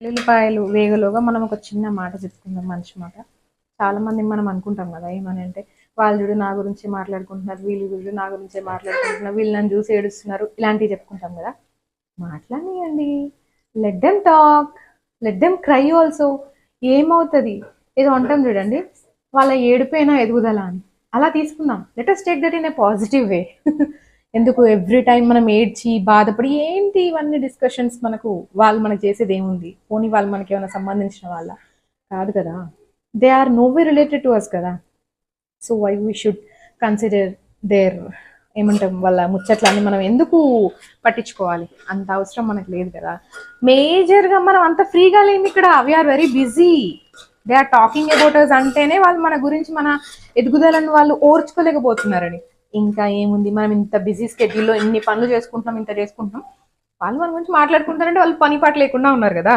వెల్లుల్లిపాయలు వేగలోగా మనం ఒక చిన్న మాట చెప్పుకుందాం, మంచి మాట. చాలా మంది మనం అనుకుంటాం కదా, ఏమని అంటే వాళ్ళు చూడు నా గురించి మాట్లాడుకుంటున్నారు, వీళ్ళు చూడు నా గురించే మాట్లాడుకుంటున్నారు, వీళ్ళు నన్ను చూసి ఏడుస్తున్నారు, ఇలాంటివి చెప్పుకుంటాం కదా. మాట్లాడియండి, let them talk, let them cry also. ఏమవుతుంది? ఏదో అంటాం చూడండి, వాళ్ళ ఏడుపైన ఎదుగుదల అని. అలా తీసుకుందాం. Let us take that in a positive way. ఎందుకు ఎవ్రీ టైం మనం ఏడ్చి బాధపడి ఏంటి ఇవన్నీ డిస్కషన్స్? మనకు వాళ్ళు మనకు చేసేది ఏముంది? పోనీ వాళ్ళు మనకి ఏమైనా సంబంధించిన వాళ్ళ కాదు కదా. They are no way related to us కదా. So why we should consider there, ఏమంటాం, వాళ్ళ ముచ్చట్లన్నీ మనం ఎందుకు పట్టించుకోవాలి? అంత అవసరం మనకు లేదు కదా. మేజర్గా మనం అంత ఫ్రీగా లేని ఇక్కడ. We are very busy. They are talking about us అంటేనే వాళ్ళు మన గురించి, మన ఎదుగుదలను వాళ్ళు ఓర్చుకోలేకపోతున్నారని. ఇంకా ఏముంది, మనం ఇంత బిజీ స్కెడ్యూల్లో ఇన్ని పనులు చేసుకుంటున్నాం, ఇంత చేసుకుంటున్నాం, వాళ్ళు మన గురించి మాట్లాడుకుంటారంటే వాళ్ళు పని పాట లేకుండా ఉన్నారు కదా.